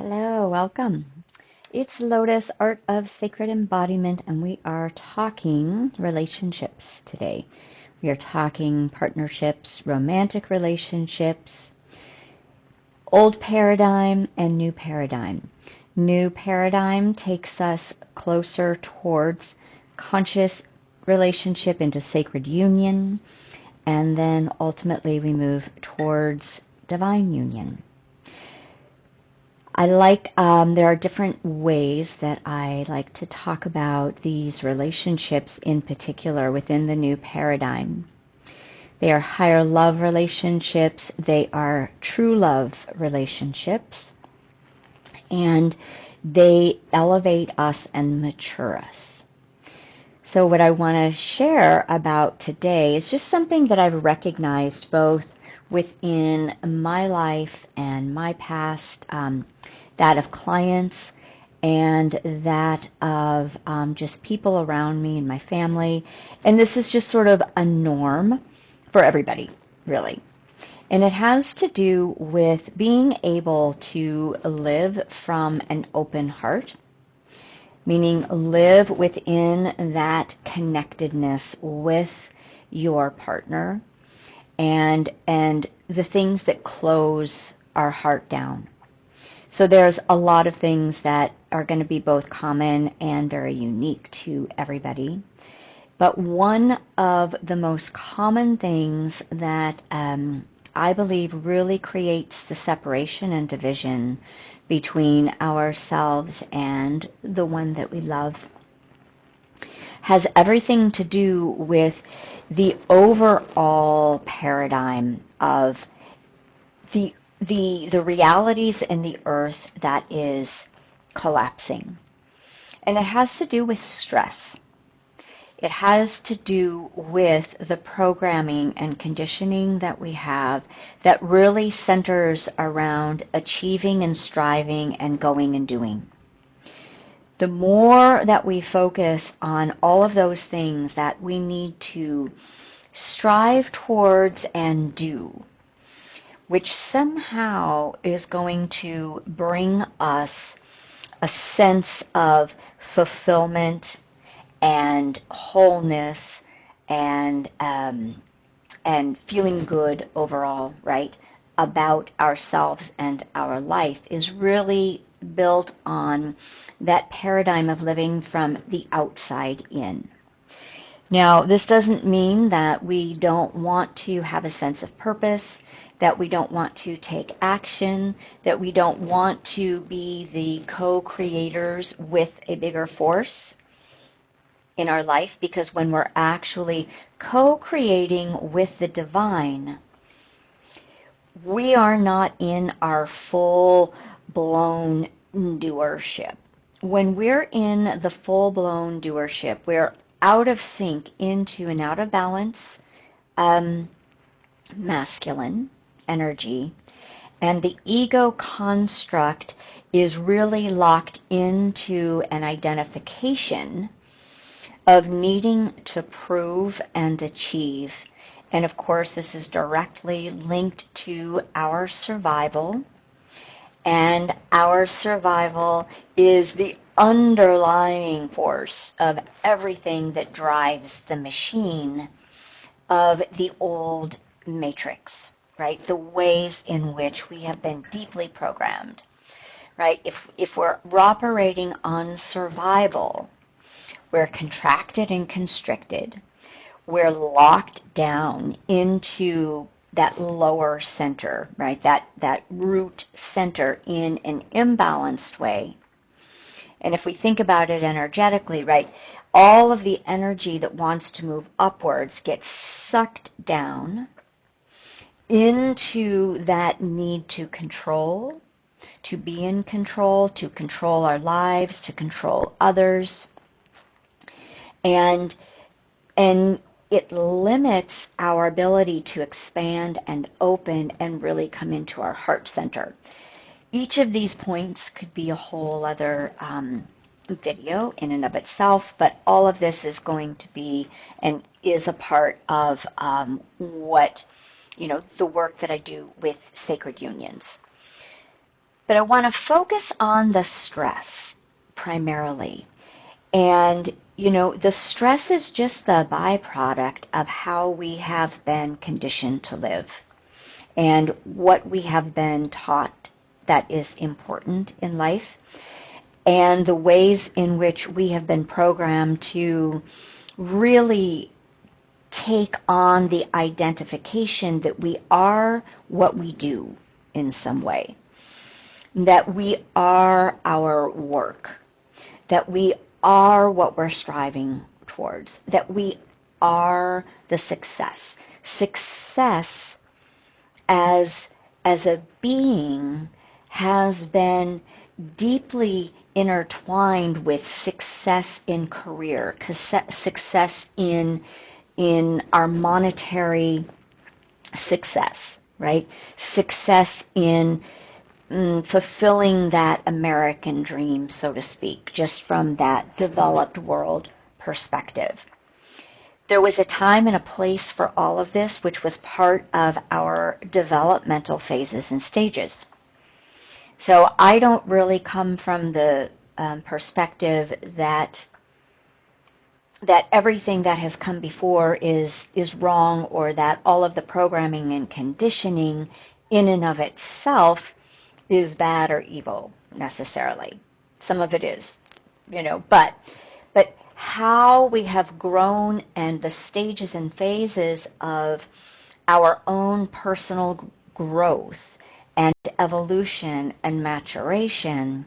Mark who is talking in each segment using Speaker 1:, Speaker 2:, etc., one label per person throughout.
Speaker 1: Hello, welcome. It's Lotus, Art of Sacred Embodiment, and we are talking relationships today. We are talking partnerships, romantic relationships, old paradigm and new paradigm. New paradigm takes us closer towards conscious relationship into sacred union, and then ultimately we move towards divine union. There are different ways that I like to talk about these relationships in particular within the new paradigm. They are higher love relationships, they are true love relationships, and they elevate us and mature us. So what I want to share about today is just something that I've recognized both within my life and my past, that of clients and that of just people around me and my family. And this is just sort of a norm for everybody, really. And it has to do with being able to live from an open heart, meaning live within that connectedness with your partner and the things that close our heart down. So there's a lot of things that are going to be both common and very unique to everybody. But one of the most common things that I believe really creates the separation and division between ourselves and the one that we love has everything to do with the overall paradigm of the realities in the earth that is collapsing. And it has to do with stress. It has to do with the programming and conditioning that we have that really centers around achieving and striving and going and doing. The more that we focus on all of those things that we need to strive towards and do, which somehow is going to bring us a sense of fulfillment and wholeness and feeling good overall, right, about ourselves and our life is really built on that paradigm of living from the outside in. Now, this doesn't mean that we don't want to have a sense of purpose, that we don't want to take action, that we don't want to be the co-creators with a bigger force in our life, because when we're actually co-creating with the divine, we are not in our full-blown doership. When we're in the full-blown doership, we're out of sync into and out of balance, masculine energy, and the ego construct is really locked into an identification of needing to prove and achieve. And of course, this is directly linked to our survival. And our survival is the underlying force of everything that drives the machine of the old matrix, right? The ways in which we have been deeply programmed, right? If we're operating on survival, we're contracted and constricted. We're locked down into that lower center, right? That root center in an imbalanced way. And if we think about it energetically, right, all of the energy that wants to move upwards gets sucked down into that need to control, to be in control, to control our lives, to control others. And it limits our ability to expand and open and really come into our heart center. Each of these points could be a whole other video in and of itself, but all of this is going to be and is a part of the work that I do with sacred unions. But I want to focus on the stress primarily. And, the stress is just the byproduct of how we have been conditioned to live and what we have been taught that is important in life, and the ways in which we have been programmed to really take on the identification that we are what we do in some way, that we are our work, that we are what we're striving towards, that we are the success. Success as a being has been deeply intertwined with success in career, success in our monetary success, right? Success in fulfilling that American dream, so to speak, just from that developed world perspective. There was a time and a place for all of this, which was part of our developmental phases and stages. So I don't really come from the perspective that everything that has come before is wrong, or that all of the programming and conditioning in and of itself is bad or evil necessarily. Some of it is, but how we have grown and the stages and phases of our own personal growth and evolution and maturation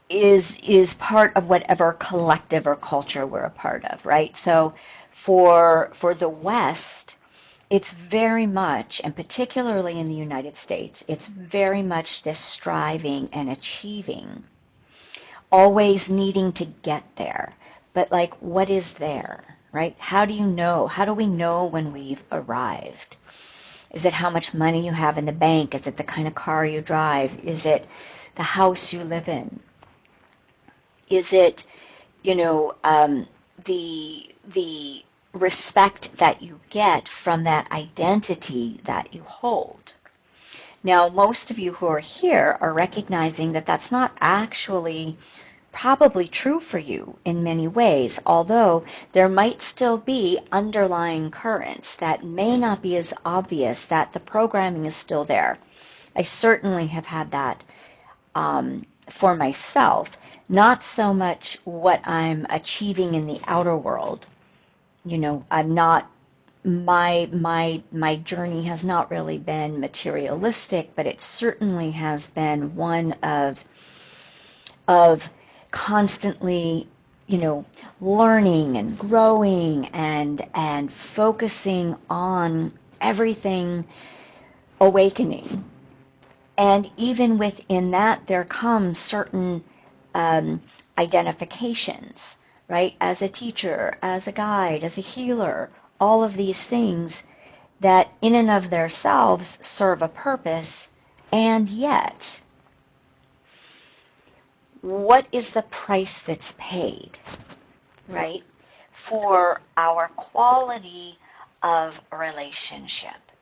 Speaker 1: is part of whatever collective or culture we're a part of, right? So for the West, it's very much, and particularly in the United States, it's very much this striving and achieving, always needing to get there. But what is there, right? How do you know? How do we know when we've arrived? Is it how much money you have in the bank? Is it the kind of car you drive? Is it the house you live in? Is it, the respect that you get from that identity that you hold? Now, most of you who are here are recognizing that that's not actually probably true for you in many ways, although there might still be underlying currents that may not be as obvious, that the programming is still there. I certainly have had that for myself, not so much what I'm achieving in the outer world. I'm not, my journey has not really been materialistic, but it certainly has been one of constantly, learning and growing and focusing on everything awakening. And even within that, there come certain identifications, right? As a teacher, as a guide, as a healer, all of these things that in and of themselves serve a purpose, and yet, what is the price that's paid, right, for our quality of relationship,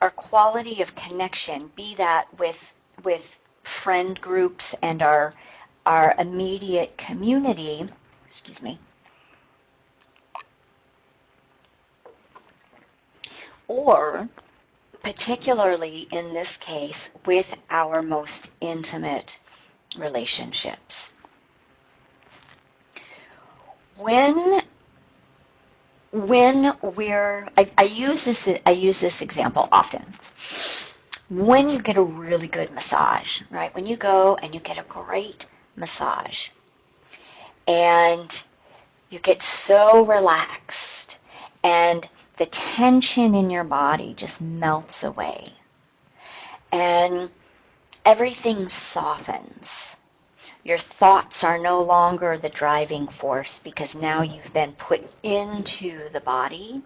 Speaker 1: our quality of connection, be that with friend groups and our immediate community, or particularly in this case with our most intimate relationships. When we're, I use this example often. When you get a really good massage, right? When you go and you get a great massage and you get so relaxed and the tension in your body just melts away and everything softens. Your thoughts are no longer the driving force because now you've been put into the body,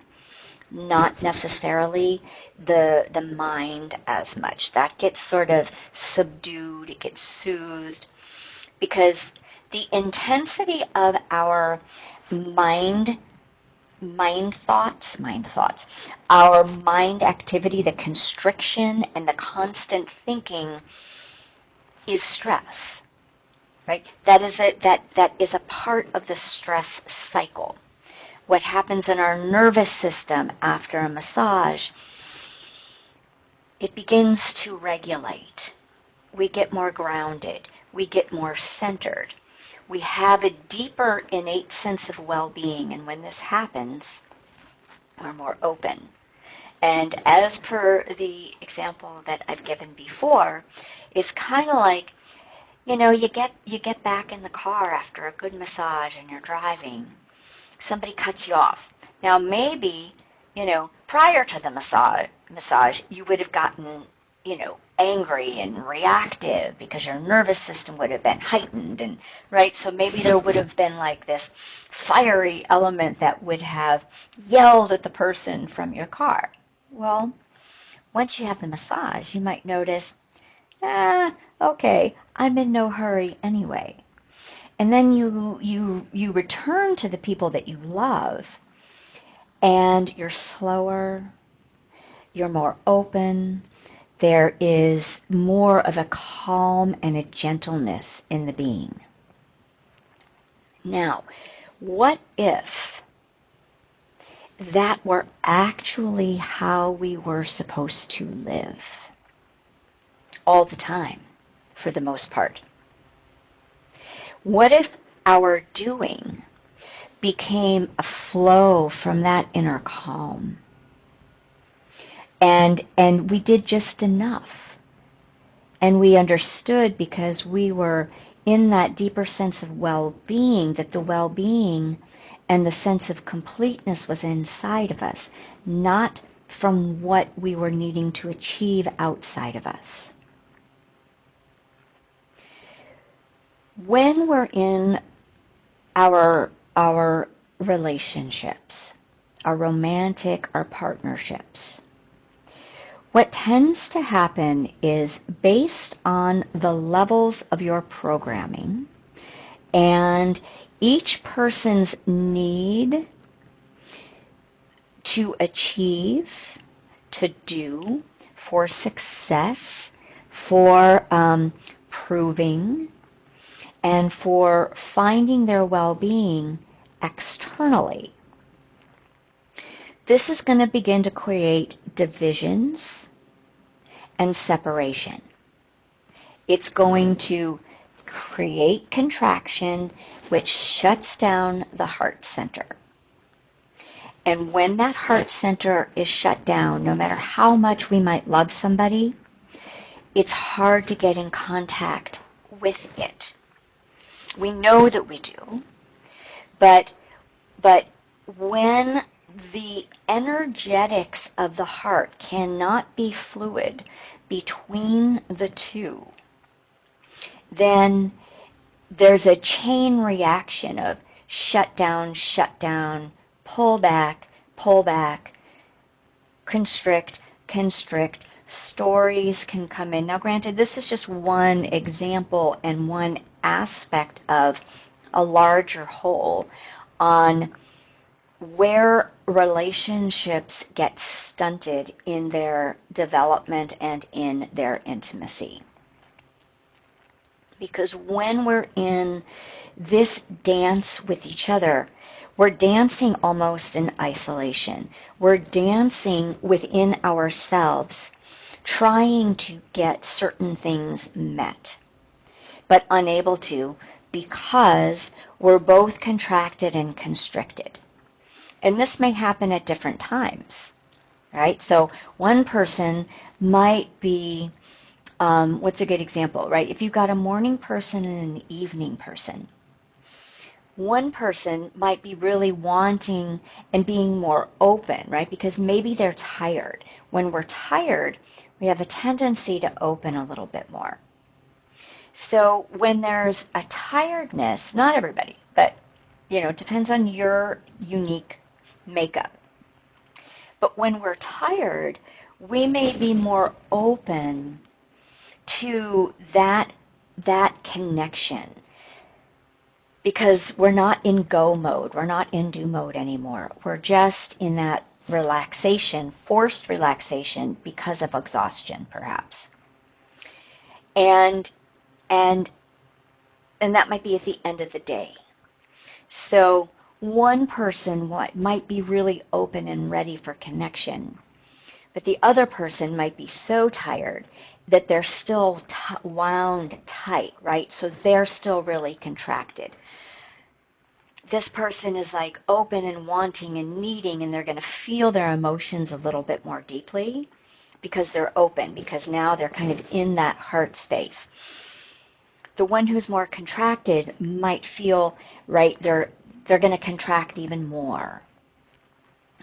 Speaker 1: not necessarily the mind as much. That gets sort of subdued, it gets soothed, because the intensity of our mind our mind activity, the constriction and the constant thinking is stress, right? That is a part of the stress cycle. What happens in our nervous system after a massage, it begins to regulate. We get more grounded. We get more centered. We have a deeper innate sense of well-being, and when this happens, we're more open. And as per the example that I've given before, it's kind of like, you get back in the car after a good massage and you're driving. Somebody cuts you off. Now maybe, prior to the massage, you would have gotten, angry and reactive because your nervous system would have been heightened, and right. So maybe there would have been like this fiery element that would have yelled at the person from your car. Well, once you have the massage, you might notice, okay, I'm in no hurry anyway. And then you return to the people that you love, and you're slower, you're more open, there is more of a calm and a gentleness in the being. Now, what if that were actually how we were supposed to live all the time, for the most part? What if our doing became a flow from that inner calm? And we did just enough. And we understood, because we were in that deeper sense of well-being, that the well-being and the sense of completeness was inside of us, not from what we were needing to achieve outside of us. When we're in our relationships, our romantic, our partnerships, what tends to happen is, based on the levels of your programming and each person's need to achieve, to do, for success, for proving, and for finding their well-being externally, this is going to begin to create divisions and separation. It's going to create contraction, which shuts down the heart center. And when that heart center is shut down, no matter how much we might love somebody, it's hard to get in contact with it. We know that we do, but when the energetics of the heart cannot be fluid between the two, then there's a chain reaction of shut down, pull back, constrict. Stories can come in. Now, granted, this is just one example and one aspect of a larger whole on where relationships get stunted in their development and in their intimacy. Because when we're in this dance with each other, we're dancing almost in isolation. We're dancing within ourselves, trying to get certain things met, but unable to, because we're both contracted and constricted. And this may happen at different times, right? So one person might be, what's a good example, right? If you've got a morning person and an evening person, one person might be really wanting and being more open, right? Because maybe they're tired. When we're tired, we have a tendency to open a little bit more. So when there's a tiredness, not everybody, but it depends on your unique makeup. But when we're tired, we may be more open to that connection. because we're not in go mode, we're not in do mode anymore. We're just in that relaxation, forced relaxation because of exhaustion, perhaps. And and and that might be at the end of the day. So one person might be really open and ready for connection, but the other person might be so tired that they're still wound tight, right? So they're still really contracted. This person is like open and wanting and needing, and they're going to feel their emotions a little bit more deeply because they're open, because now they're kind of in that heart space. The one who's more contracted might feel, right, they're going to contract even more.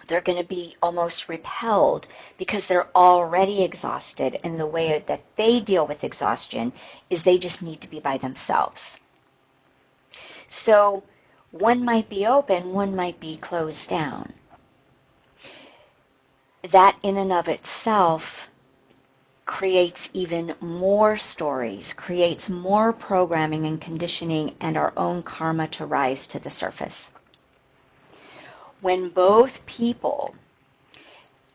Speaker 1: They're going to be almost repelled because they're already exhausted, and the way that they deal with exhaustion is they just need to be by themselves. So one might be open, one might be closed down. That in and of itself creates even more stories, creates more programming and conditioning and our own karma to rise to the surface. When both people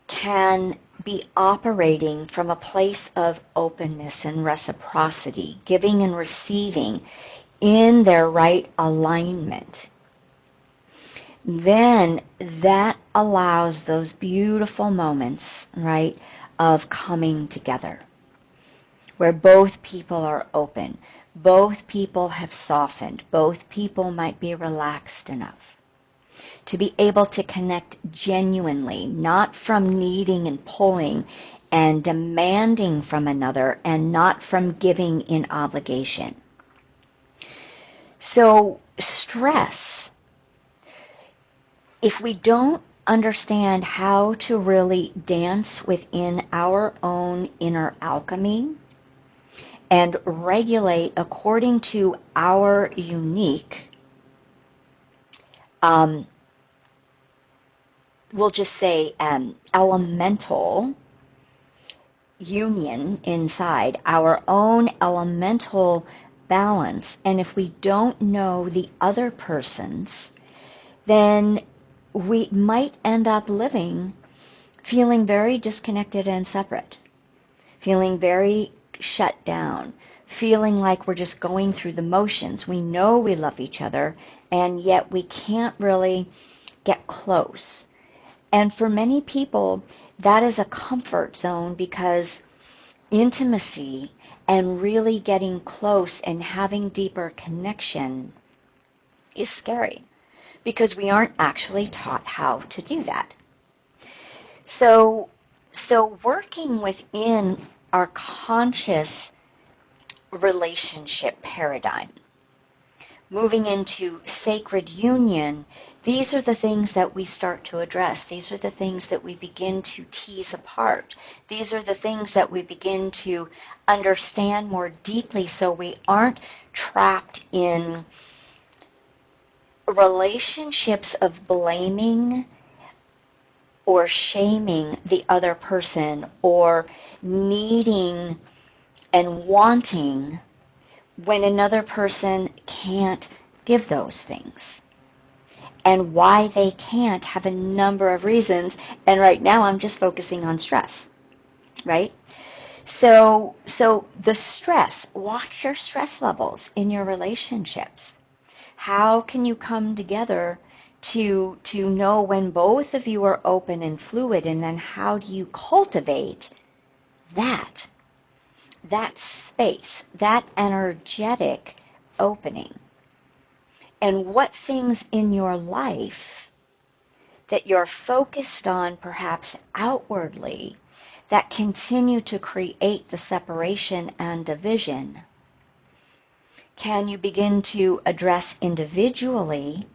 Speaker 1: can be operating from a place of openness and reciprocity, giving and receiving in their right alignment, then that allows those beautiful moments, right, of coming together, where both people are open, both people have softened, both people might be relaxed enough to be able to connect genuinely, not from needing and pulling and demanding from another, and not from giving in obligation. So stress, if we don't understand how to really dance within our own inner alchemy and regulate according to our unique, we'll just say elemental union inside, our own elemental balance, and if we don't know the other person's, then we might end up living feeling very disconnected and separate, feeling very shut down, feeling like we're just going through the motions. We know we love each other, and yet we can't really get close. And for many people, that is a comfort zone, because intimacy and really getting close and having deeper connection is scary, because we aren't actually taught how to do that. So working within our conscious relationship paradigm, moving into sacred union, these are the things that we start to address. These are the things that we begin to tease apart. These are the things that we begin to understand more deeply, so we aren't trapped in relationships of blaming or shaming the other person, or needing and wanting when another person can't give those things. And why they can't have a number of reasons. And right now I'm just focusing on stress, right? So the stress, watch your stress levels in your relationships. How can you come together to know when both of you are open and fluid, and then how do you cultivate that space, that energetic opening? And what things in your life that you're focused on, perhaps outwardly, that continue to create the separation and division, can you begin to address individually,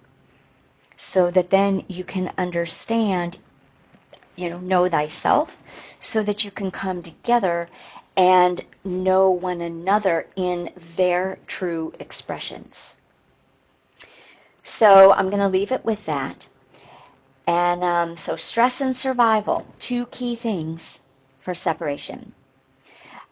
Speaker 1: so that then you can understand, know thyself, so that you can come together and know one another in their true expressions. So I'm going to leave it with that. And so stress and survival, two key things for separation.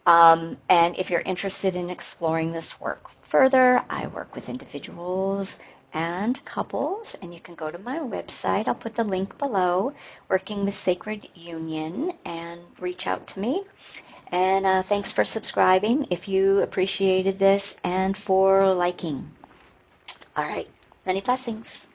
Speaker 1: And if you're interested in exploring this work further, I work with individuals and couples, and you can go to my website. I'll put the link below, Working the Sacred Union, and reach out to me. And thanks for subscribing if you appreciated this, and for liking. All right. Many blessings.